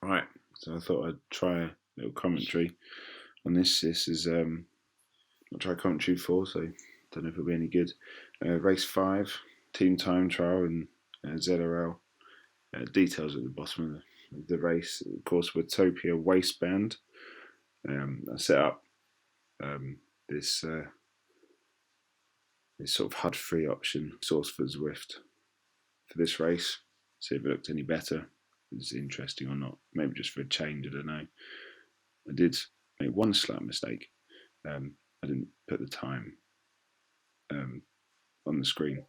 Right, so I thought I'd try a little commentary on this. This is I'll try commentary 4, so don't know if it'll be any good. Race 5, team time trial in ZRL. Details at the bottom of the race. Of course, Watopia Waistband. I set up this sort of HUD-free option source for Zwift for this race. See if it looked any better. If it's interesting or not. Maybe just for a change. I don't know. I did make one slight mistake. I didn't put the time on the screen,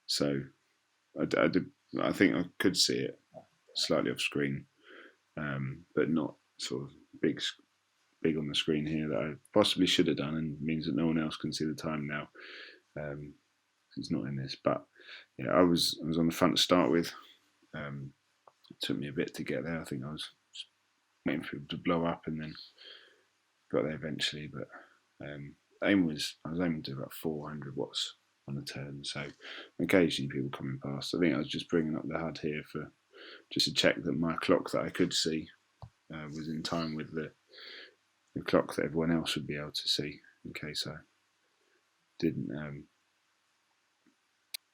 so I did. I think I could see it slightly off screen, but not sort of big on the screen here that I possibly should have done, and means that no one else can see the time now. It's not in this, but yeah, I was on the front to start with. It took me a bit to get there. I think I was waiting for it to blow up, and then got there eventually. But I was aiming to do about 400 watts on the turn. So occasionally people coming past. I think I was just bringing up the HUD here for just to check that my clock that I could see was in time with the clock that everyone else would be able to see, in case I didn't.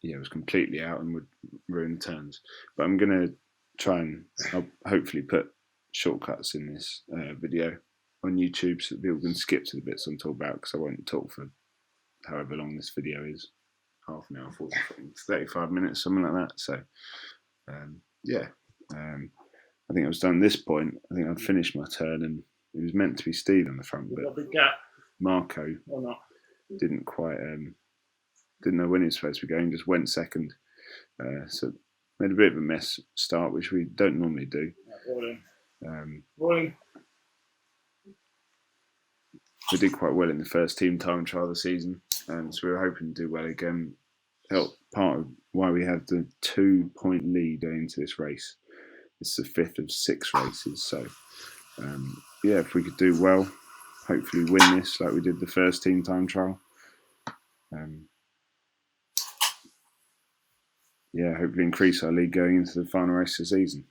It was completely out and would ruin turns. But I'm going to try and I'll hopefully put shortcuts in this video on YouTube so that people can skip to the bits I'm talking about, because I won't talk for however long this video is, half an hour, 35 minutes, something like that. So I think I was done at this point. I think I'd finished my turn, and it was meant to be Steve on the front, but Marco didn't quite didn't know when he was supposed to be going, just went second. So made a bit of a mess start, which we don't normally do. We did quite well in the first team time trial of the season, so we were hoping to do well again. Helped part of why we had the 2-point lead going into this race. It's the 5th of 6 races, so if we could do well, hopefully win this like we did the first team time trial. Hopefully increase our lead going into the final race of the season.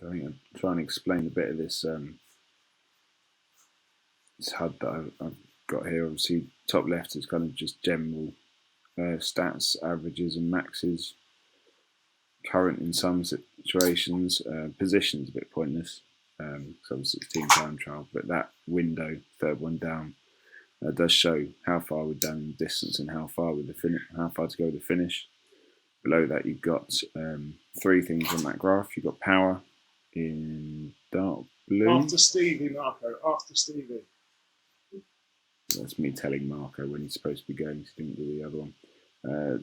I think I'll try and explain a bit of this this HUD that I've got here. Obviously, top left is kind of just general stats, averages and maxes. Current in some situations. Position's a bit pointless, because obviously it's team time trial, but that window, third one down, does show how far we're done in distance and how far to go with the finish. Below that, you've got 3 things on that graph. You've got power in dark blue. After Stevie, Marco. After Stevie. That's me telling Marco when he's supposed to be going. He didn't do the other one.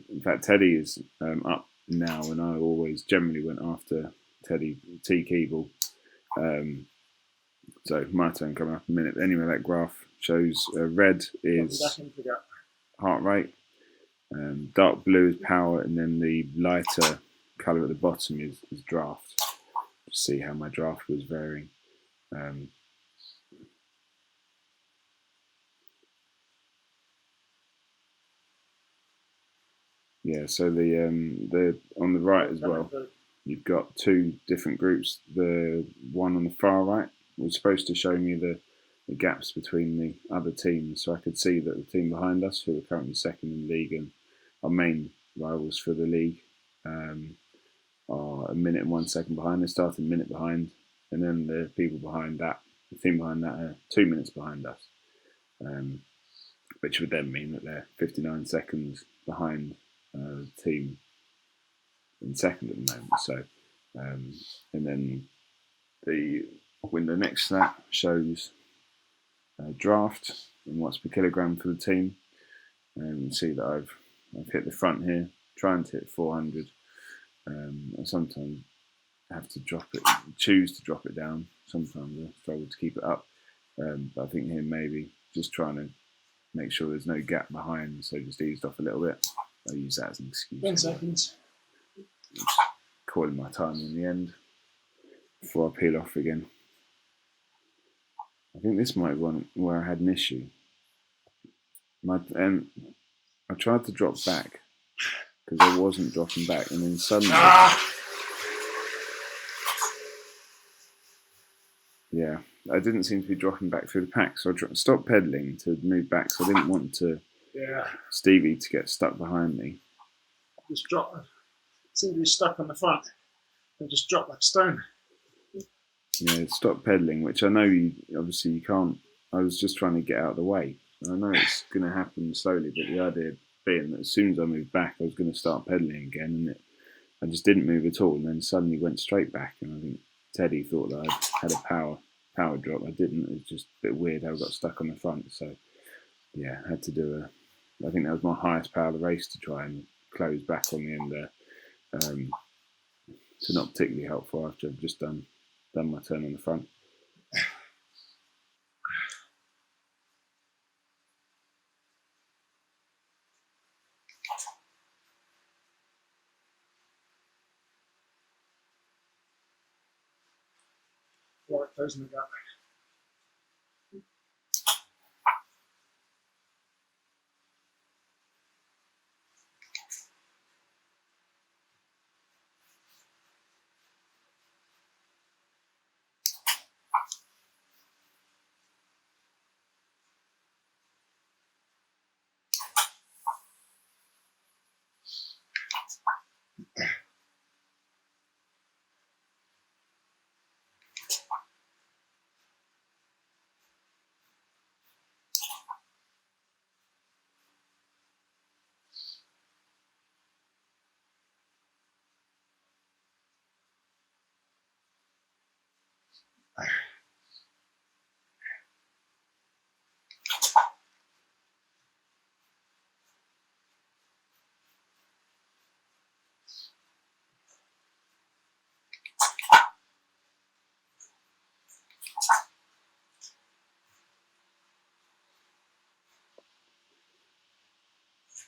In fact, Teddy is up now, and I always generally went after Teddy T Keeble. So my turn coming up in a minute. Anyway, that graph shows red is heart rate, Dark blue is power, and then the lighter colour at the bottom is draft. See how my draft was varying. Yeah, so the on the right as well, you've got two different groups. The one on the far right was supposed to show me the gaps between the other teams, so I could see that the team behind us, who are currently second in the league and our main rivals for the league, are a minute and 1 second behind. They started a minute behind, and then the people behind that, the team behind that, are 2 minutes behind us, which would then mean that they're 59 seconds behind the team in second at the moment. So, and then the window next to that shows draft in watts per kilogram for the team, and you can see that I've hit the front here, trying to hit 400. I sometimes have to choose to drop it down. Sometimes I struggle to keep it up, but I think here maybe just trying to make sure there's no gap behind, so just eased off a little bit. I use that as an excuse. 10 seconds. Calling my time in the end before I peel off again. I think this might be one where I had an issue. I tried to drop back because I wasn't dropping back, and then suddenly, yeah, I didn't seem to be dropping back through the pack. So I stopped pedaling to move back, so I didn't want Stevie to get stuck behind me. Just drop. Seemed to be stuck on the front, and just drop like a stone. Yeah, stop pedaling, which I know obviously you can't. I was just trying to get out of the way. I know it's going to happen slowly, but the idea being that as soon as I moved back, I was going to start pedaling again, and I just didn't move at all, and then suddenly went straight back. And I think Teddy thought that I had a power drop. I didn't. It was just a bit weird how I got stuck on the front. So yeah, I had to do I think that was my highest power of the race to try and close back on the end there. So not particularly helpful after I've just done my turn on the front. Right, closing the gap.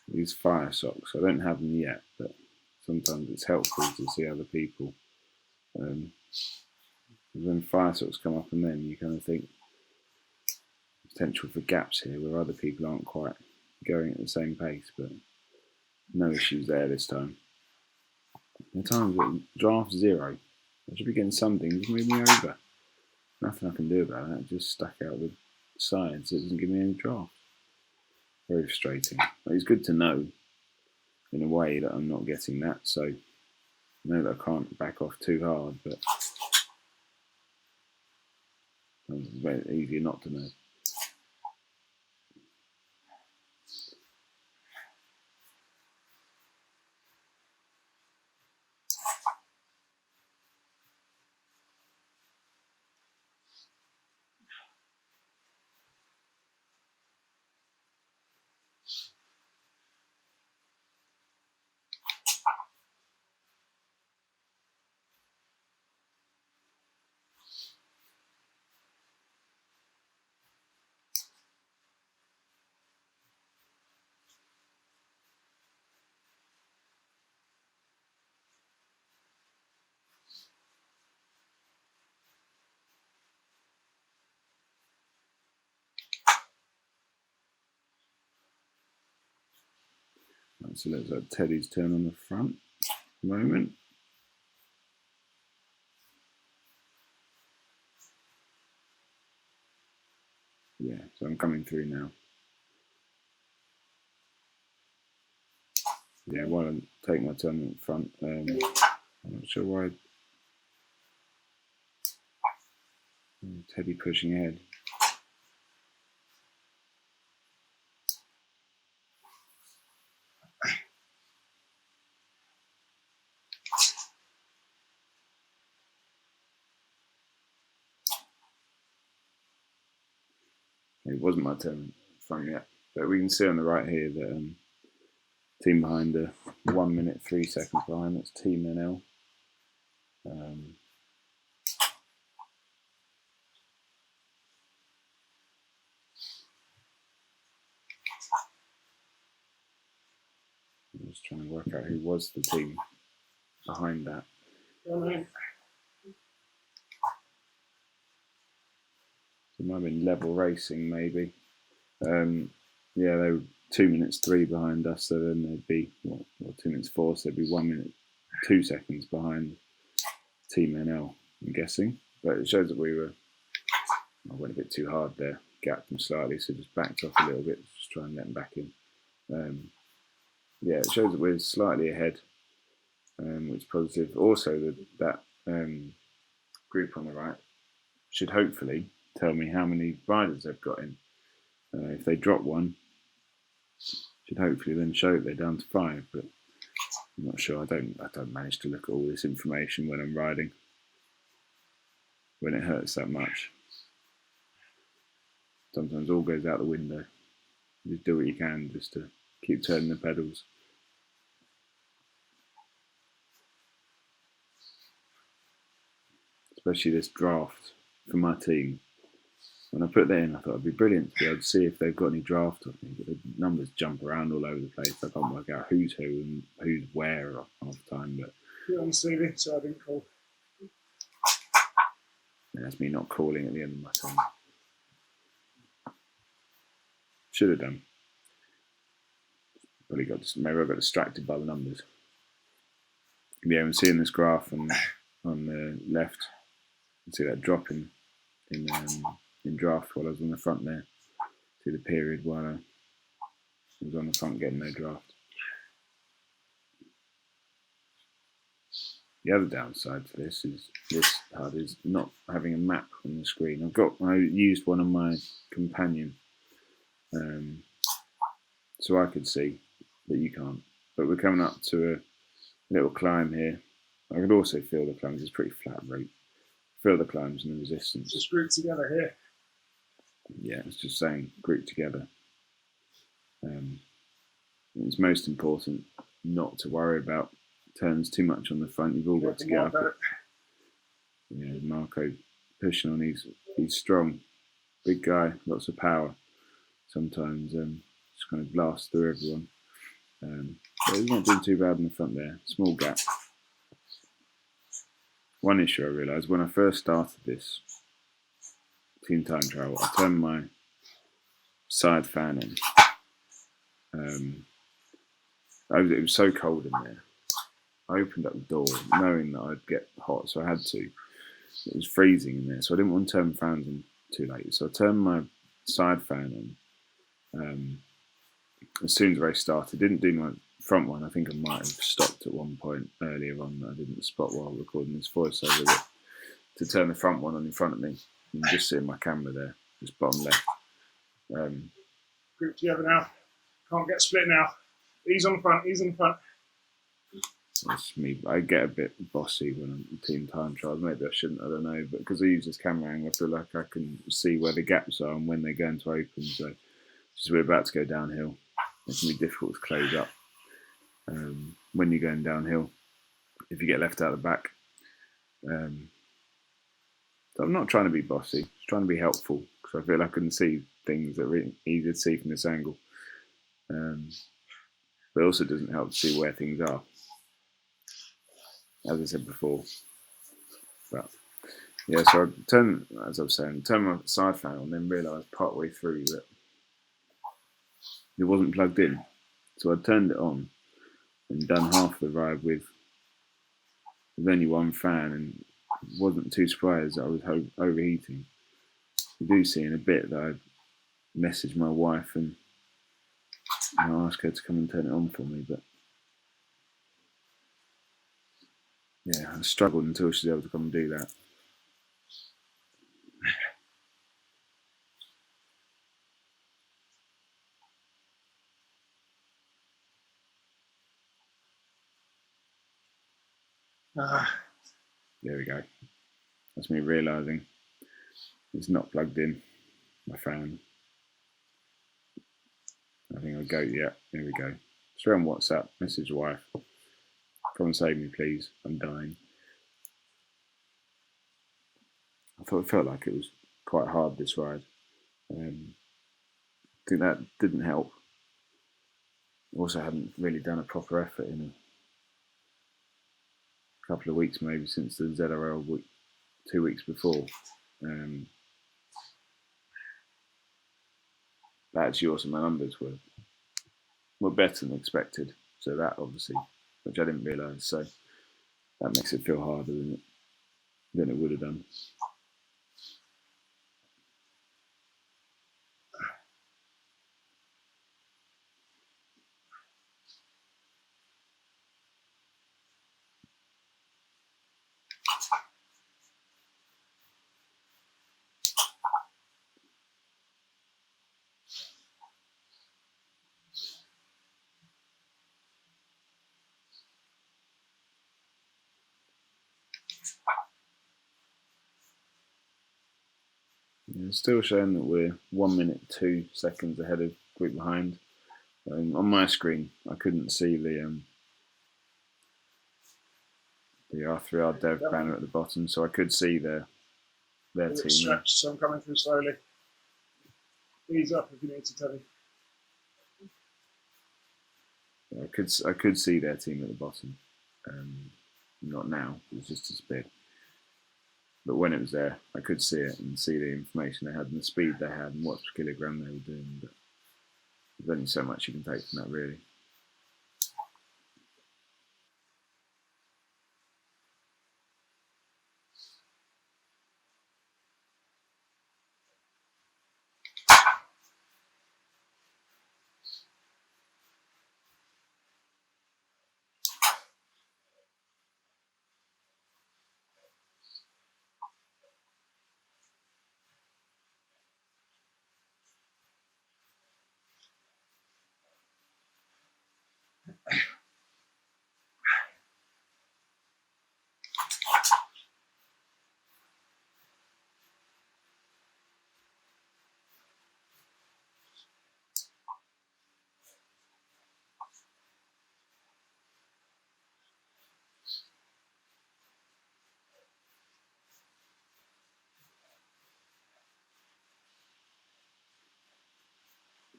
These fire socks, I don't have them yet, but sometimes it's helpful to see other people. When fire socks come up, and then you kind of think potential for gaps here where other people aren't quite going at the same pace, but no issues there this time. The times at draft 0, I should be getting something, just move me over. Nothing I can do about that, just stuck out the sides, it doesn't give me any draft. Very frustrating. But it's good to know in a way that I'm not getting that, so I know that I can't back off too hard, but it's very easier not to know. So let's let Teddy's turn on the front moment. Yeah, so I'm coming through now. Yeah, why don't I take my turn in front? I'm not sure why. Teddy pushing ahead. It wasn't my turn in front yet, but we can see on the right here that team behind the 1 minute 3 seconds behind. That's Team NL. I'm just trying to work out who was the team behind that. It might have been Level Racing, maybe. Yeah, they were 2 minutes 3 behind us, so then they'd be, well 2 minutes 4, so they'd be 1 minute 2 seconds behind Team NL, I'm guessing. But it shows that I went a bit too hard there, gapped them slightly, so just backed off a little bit, just try and let them back in. Yeah, it shows that we're slightly ahead, which is positive. Also, that group on the right should hopefully tell me how many riders they've got in. If they drop one, should hopefully then show that they're down to 5, but I'm not sure. I don't manage to look at all this information when I'm riding, when it hurts that much. Sometimes all goes out the window. You just do what you can just to keep turning the pedals. Especially this draft for my team. When I put that in, I thought it'd be brilliant to be able to see if they've got any draft of me, but the numbers jump around all over the place. I can't work out who's who and who's where half the time. But you're on CV, so I didn't call. And that's me not calling at the end of my turn. Should have done. Maybe I got distracted by the numbers. Yeah, I'm seeing this graph on the left. You can see that drop in draft while I was on the front there. See the period while I was on the front getting no draft. The other downside to this is this HUD is not having a map on the screen. I used one on my companion, so I could see, but you can't. But we're coming up to a little climb here. I could also feel the climbs. It's pretty flat route. Feel the climbs and the resistance. Just grouped together here. Yeah, it's just saying group together. It's most important not to worry about turns too much on the front. You've all got to get up. Yeah, Marco pushing on. He's strong, big guy, lots of power. Sometimes just kind of blast through everyone. But he's not doing too bad in the front there. Small gap. One issue I realised when I first started this team time trial, I turned my side fan on. It was so cold in there. I opened up the door knowing that I'd get hot, so I had to. It was freezing in there, so I didn't want to turn fans on too late. So I turned my side fan on as soon as the race started. Didn't do my front one. I think I might have stopped at one point earlier on that I didn't spot while recording this voiceover. To turn the front one on in front of me and just seeing my camera there, just bottom left. Group together now. Can't get split now. He's on the front. He's on the front. That's me. I get a bit bossy when I'm team time trials. Maybe I shouldn't. I don't know. But because I use this camera angle, I feel like I can see where the gaps are and when they're going to open. So just we're about to go downhill. It can be difficult to close up when you're going downhill if you get left out the back. So I'm not trying to be bossy. Just trying to be helpful because I feel I can see things that are really easy to see from this angle. But it also doesn't help to see where things are, as I said before. But yeah, so I turn my side fan on, and then realised partway through that it wasn't plugged in. So I turned it on, and done half the ride with only one fan, and wasn't too surprised that I was overheating. You do see in a bit that I messaged my wife and asked her to come and turn it on for me, but yeah, I struggled until she was able to come and do that. There we go. That's me realising it's not plugged in, my fan. I think I'll go, yeah, there we go. Straight on WhatsApp, message wife. Come and save me, please. I'm dying. It felt like it was quite hard, this ride. I think that didn't help. Also hadn't really done a proper effort in a couple of weeks, maybe since the ZRL week, 2 weeks before. But actually also my numbers were better than expected. So that obviously, which I didn't realise, so that makes it feel harder than it would have done. It's still showing that we're 1 minute 2 seconds ahead of group behind. On my screen, I couldn't see the R3R Dev banner at the bottom, so I could see their team. Stretched, so I'm coming through slowly. Ease up if you need to, Teddy. I could see their team at the bottom. Not now, it's just a bit. But when it was there, I could see it and see the information they had and the speed they had and what kilogram they were doing. But there's only so much you can take from that, really.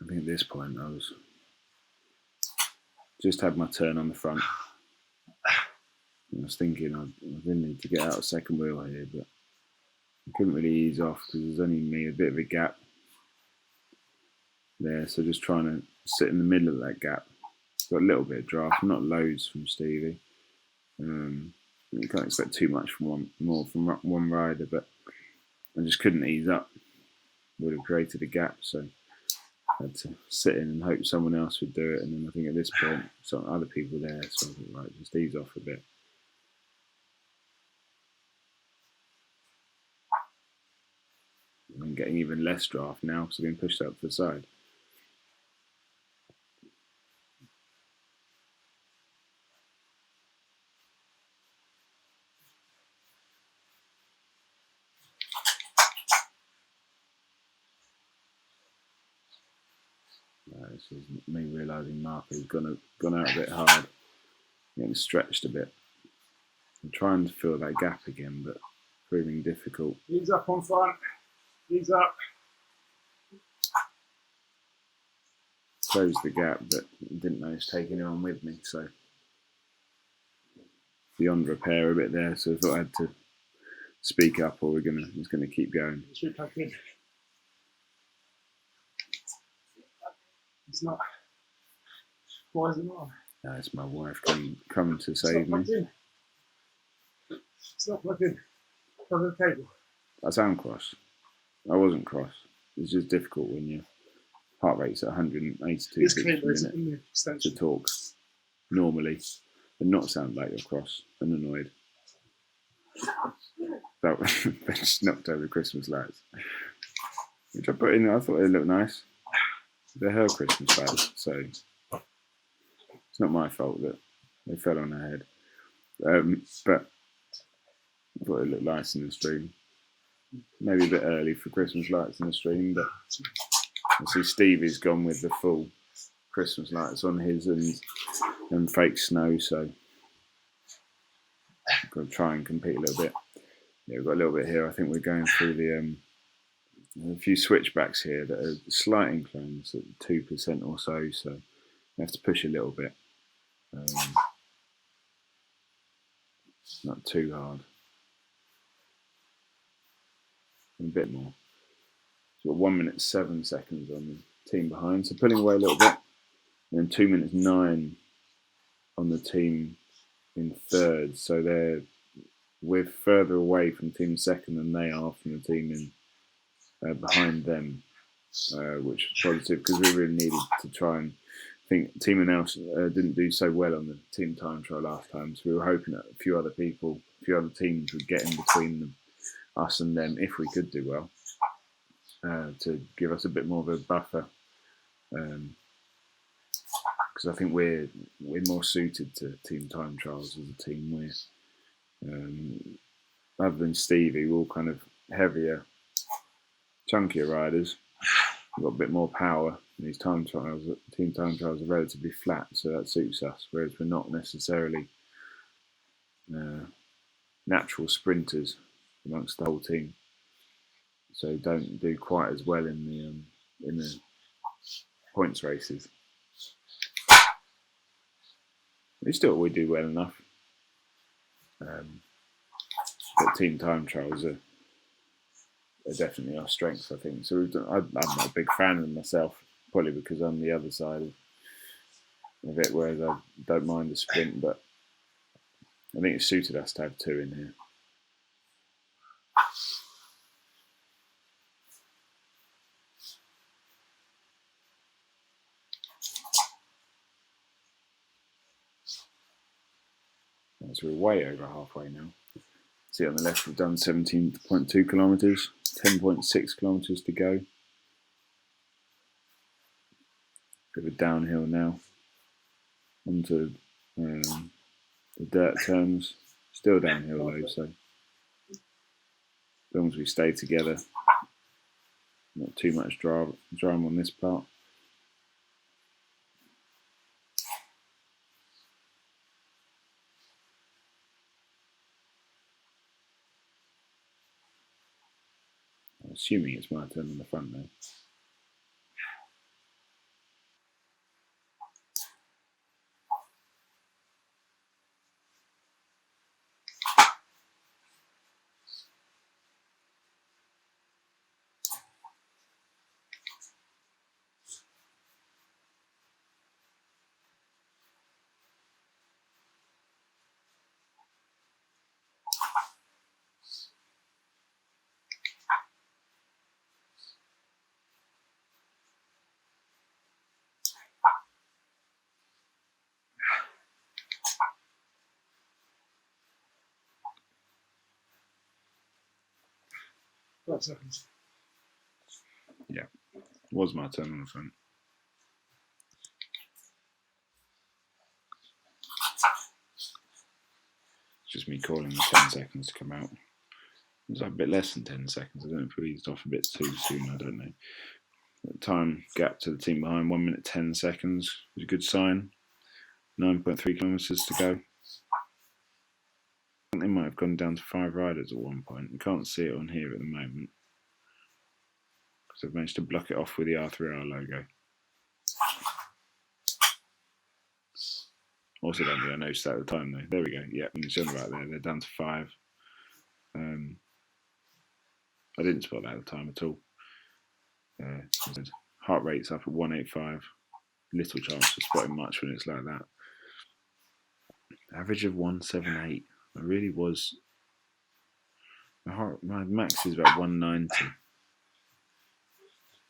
I think at this point I was just had my turn on the front. I was thinking I didn't need to get out a second wheel here, but I couldn't really ease off because there's only me a bit of a gap there, so just trying to sit in the middle of that gap. Got a little bit of draft, not loads from Stevie. You can't expect too much from one rider, but I just couldn't ease up. Would have created a gap, so I had to sit in and hope someone else would do it. And then I think at this point, some other people there, so I thought, right, just ease off a bit. I'm getting even less draft now because I've been pushed out to the side. This is me realising Marco's gone out a bit hard, getting stretched a bit. I'm trying to fill that gap again, but proving difficult. Ease up on front. Ease up. Closed the gap, but didn't manage to take anyone with me, so beyond repair a bit there. So I thought I had to speak up, or it's gonna keep going. It's not. Why is it not? No, it's my wife come to save me. It's not plugged in. Plug in the cable. I sound cross. I wasn't cross. It's just difficult when your heart rate's at 182 beats per minute to talk normally and not sound like you're cross and annoyed. That they just knocked over the Christmas lights, which I put in. I thought they looked nice. They're her Christmas lights, so it's not my fault that they fell on her head. But I thought it looked nice in the stream. Maybe a bit early for Christmas lights in the stream, but I see Stevie's gone with the full Christmas lights on his and fake snow, so I've got to try and compete a little bit. Yeah, we've got a little bit here. I think we're going through a few switchbacks here that are slight inclines at 2% or so, so we have to push a little bit. Not too hard. A bit more. So 1 minute 7 seconds on the team behind, so pulling away a little bit. And then 2 minutes 9 on the team in third, so we're further away from team second than they are from the team in behind them, which is positive because we really needed to try and. I think Team Announce didn't do so well on the team time trial last time, so we were hoping that a few other teams would get in between them, us and them, if we could do well, to give us a bit more of a buffer. Because I think we're more suited to team time trials as a team. We're other than Stevie, we're all kind of heavier, chunkier riders. We've got a bit more power. These team time trials are relatively flat, so that suits us. Whereas we're not necessarily natural sprinters amongst the whole team, so don't do quite as well in the points races. We do well enough. But team time trials are definitely our strengths, I think. So I'm not a big fan of them myself, probably because I'm the other side of it, whereas I don't mind the sprint, but I think it suited us to have two in here. So we're way over halfway now. See on the left, we've done 17.2 kilometres, 10.6 kilometres to go. Bit of a downhill now. Onto the dirt turns. Still downhill though, so as long as we stay together, not too much drama on this part. I'm assuming it's my turn on the front now. Seconds. Yeah, it was my turn on the front. It's just me calling the 10 seconds to come out. It was a bit less than 10 seconds. I don't know if we eased off a bit too soon, I don't know. The time gap to the team behind, 1 minute 10 seconds was a good sign. 9.3 kilometres to go. I think they might have gone down to 5 riders at one point. You can't see it on here at the moment, because I've managed to block it off with the R3R logo. Also don't think I noticed that at the time though. There we go. Yeah, it's on right there. They're down to 5. I didn't spot that at the time at all. Heart rate's up at 185. Little chance of spotting much when it's like that. Average of 178. I really was. My max is about 190.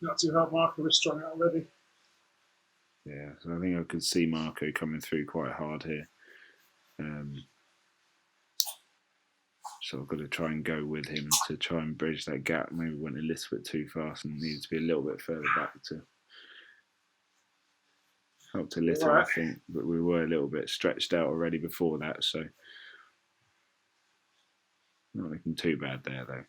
Not too hard. Marco was strong already. Yeah, so I think I could see Marco coming through quite hard here. So I've got to try and go with him to try and bridge that gap. Maybe went a little bit too fast and needed to be a little bit further back to help a little, right. I think. But we were a little bit stretched out already before that, so not looking too bad there, though.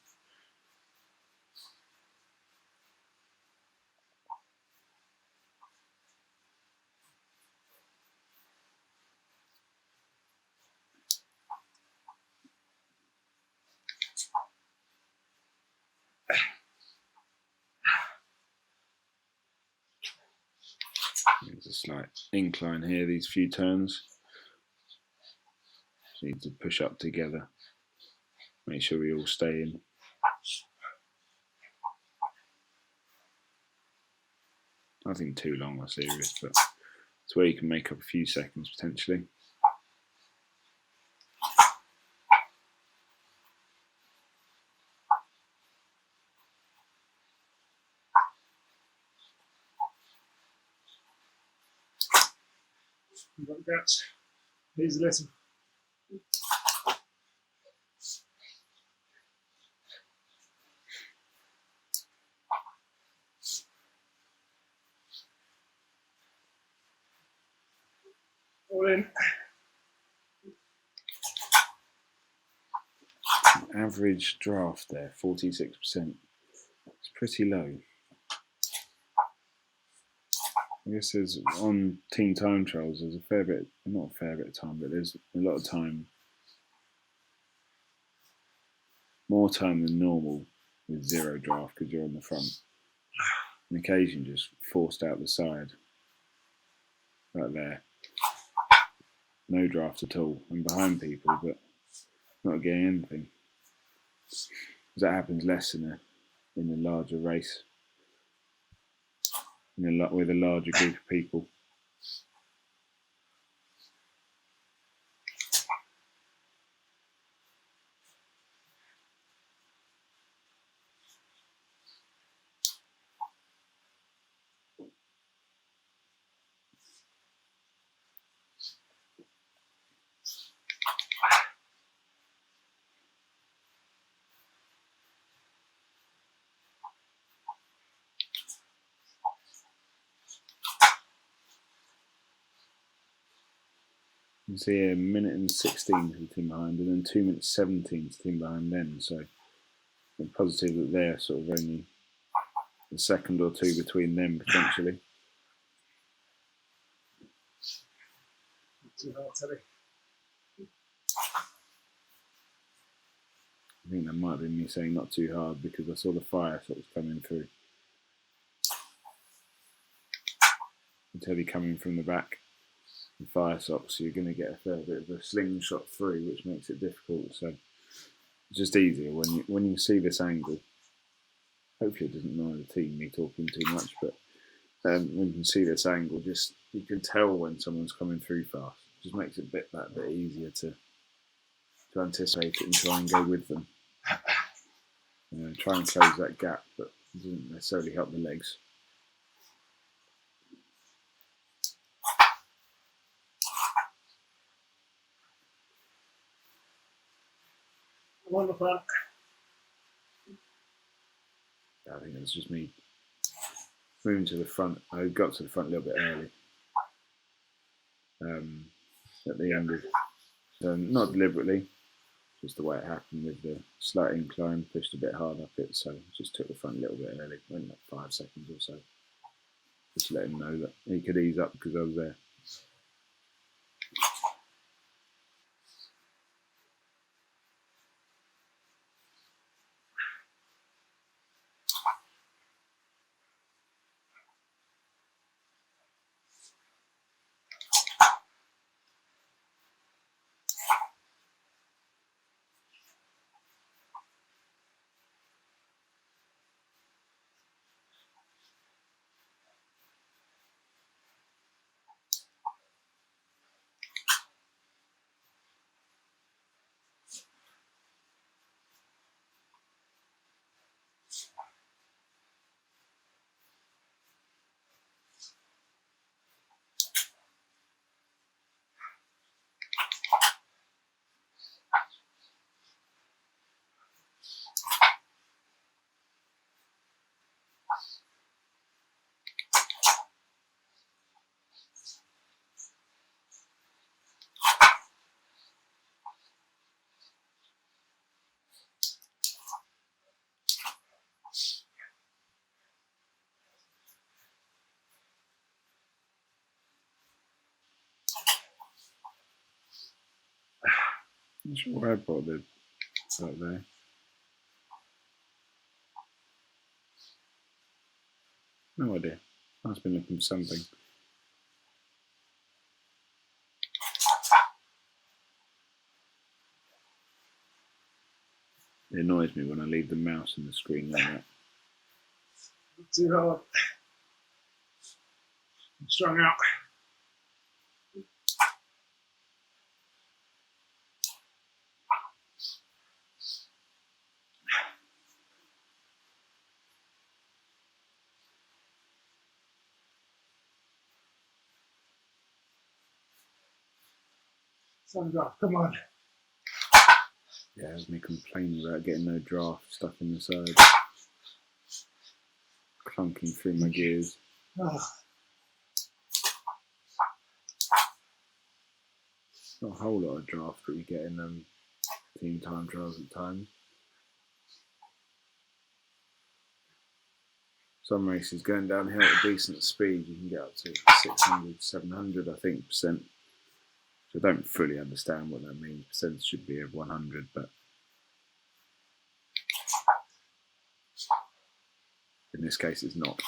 There's a slight incline here, these few turns. So need to push up together. Make sure we all stay in. Nothing too long or serious, but it's where you can make up a few seconds potentially. Got gaps. Here's a little. All in. Average draft there, 46%. It's pretty low. I guess there's on team time trials, there's a fair bit, not a fair bit of time, but there's a lot of time, more time than normal with zero draft because you're on the front. On occasion, just forced out the side, right there. No draft at all, and behind people, but not getting anything. That happens less in a larger race, with a larger group of people. You can see a minute and 16 to the team behind, and then 2 minutes 17 to the team behind them. So I'm positive that they're sort of only a second or two between them potentially. Too hard, Teddy. I think that might have been me saying not too hard because I saw the fire sort of coming through. Teddy coming from the back. Fire socks, so you're going to get a fair bit of a slingshot through, which makes it difficult. So it's just easier when you see this angle. Hopefully, it doesn't annoy the team me talking too much, but when you can see this angle, just you can tell when someone's coming through fast. It just makes it that bit easier to anticipate it and try and go with them. Try and close that gap, but it doesn't necessarily help the legs. I'm on the front. I think it was just me moving to the front. I got to the front a little bit early. At the end of, not deliberately, just the way it happened with the slight incline, pushed a bit hard up it, so just took the front a little bit early, went like 5 seconds or so. Just let him know that he could ease up because I was there. I'm not sure where I bought the up there. No idea. I must have been looking for something. It annoys me when I leave the mouse on the screen like that. Too hard. I'm strung out. Sun's off, come on. Yeah, it was me complaining about getting no draft stuck in the side. Clunking through my gears. Oh. Not a whole lot of draft that we get in team time trials at times. Some races going downhill at a decent speed, you can get up to 600, 700, I think, percent. So I don't fully understand what that means. Percent should be of 100, but in this case it's not.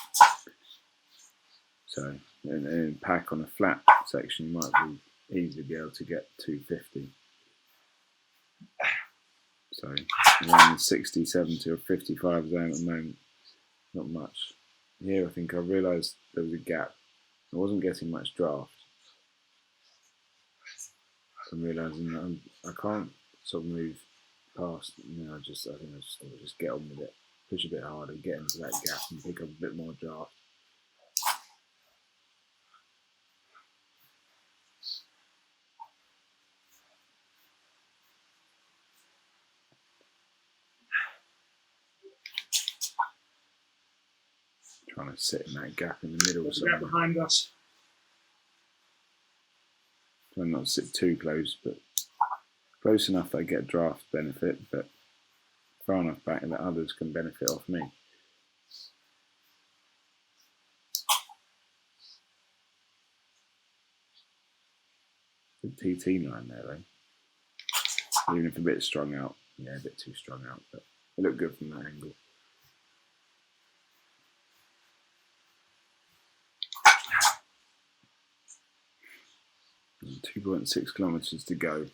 So in pack on a flat section, you might easily be able to get 250. So around 60, 70 or 55 zone at the moment, not much. Here I think I realised there was a gap. I wasn't getting much draft. I'm realising that I can't sort of move past, you know, I think I just get on with it, push a bit harder, get into that gap and pick up a bit more draft. Trying to sit in that gap in the middle. There's a gap behind us. Trying not to sit too close, but close enough that I get a draft benefit, but far enough back that others can benefit off me. The TT line there though. Even if a bit strung out. Yeah, a bit too strung out, but it looked good from that angle. 2.6 kilometres to go.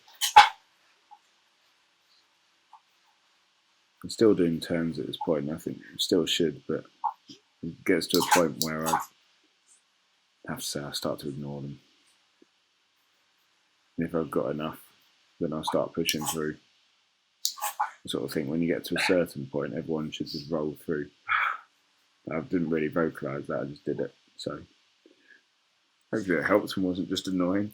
I'm still doing turns at this point, and I think I still should, but it gets to a point where I have to say I start to ignore them. And if I've got enough, then I'll start pushing through. I sort of think when you get to a certain point, everyone should just roll through. I didn't really vocalise that, I just did it. So hopefully it helped and wasn't just annoying.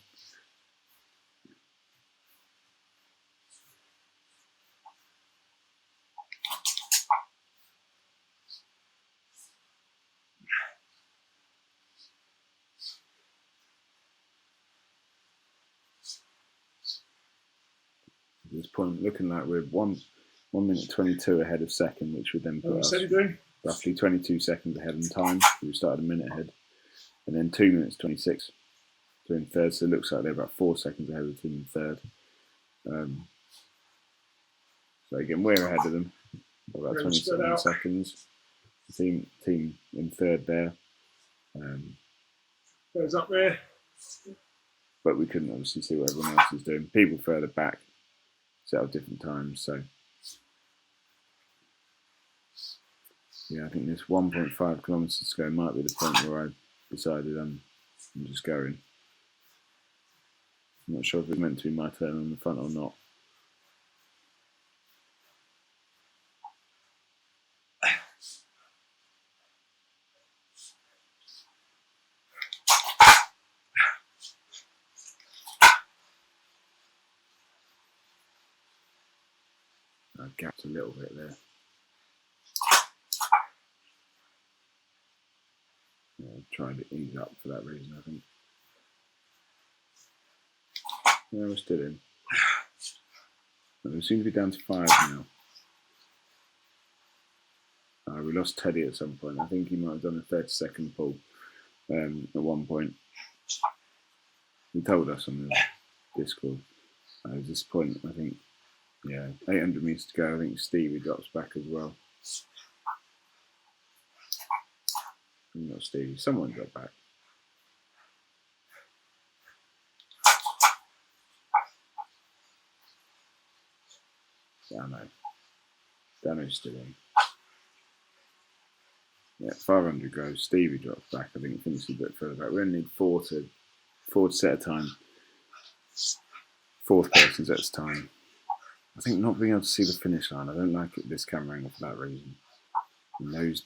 At this point, looking like we're 1 minute 22 ahead of second, which would then put us roughly 22 seconds ahead in time. We started a minute ahead, and then 2 minutes 26 to in third. So it looks like they're about 4 seconds ahead of the team in third. So again, we're ahead of them by about 27 seconds. The team in third there. Goes up there. But we couldn't obviously see what everyone else is doing. People further back set up different times. So yeah, I think this 1.5 kilometres to go might be the point where I decided I'm just going. I'm not sure if it's meant to be my turn on the front or not. I gapped a little bit there. Yeah, I tried to ease up for that reason, I think. Yeah, we're still in. We seem to be down to 5 now. We lost Teddy at some point. I think he might have done a 30-second pull at one point. He told us on the Discord. At this point, I think, yeah, 800 metres to go. I think Stevie drops back as well. Not Stevie, someone dropped back. Dano's still in. Yeah, 500 goes. Stevie drops back. I think he finishes a bit further back. We only need four to set a time. Fourth person's at time. I think not being able to see the finish line, I don't like it, this camera angle for that reason. And those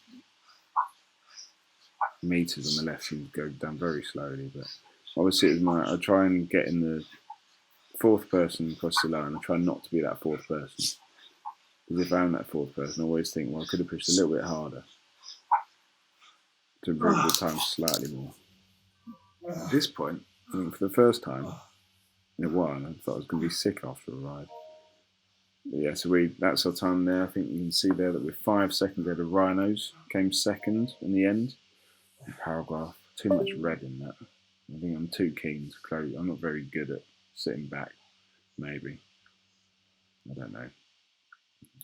meters on the left seem to go down very slowly, but obviously I try and get in the fourth person across the line. I try not to be that fourth person. Because if I am that fourth person, I always think, well, I could have pushed a little bit harder to improve the time slightly more. At this point, I think for the first time in a while, I thought I was going to be sick after a ride. But yeah, so that's our time there. I think you can see there that we're 5 seconds ahead of Rhinos. Came second in the end. And Paragraph, too much red in that. I think I'm too keen to close. I'm not very good at sitting back, maybe. I don't know.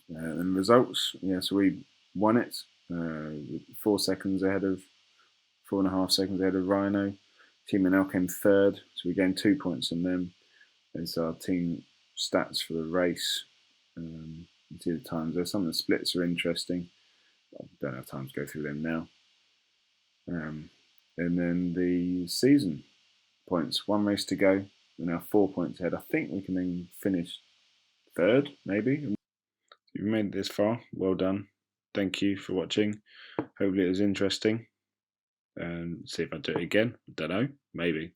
And results, yeah, so we won it. 4 seconds ahead of, 4.5 seconds ahead of Rhino. Team NL came third, so we gained 2 points on them. There's our team stats for the race. You see the times there. Some of the splits are interesting. I don't have time to go through them now. And then the season points. 1 race to go. We're now 4 points ahead. I think we can then finish third, maybe. If you've made it this far, well done. Thank you for watching. Hopefully it was interesting. And see if I do it again. Don't know. Maybe.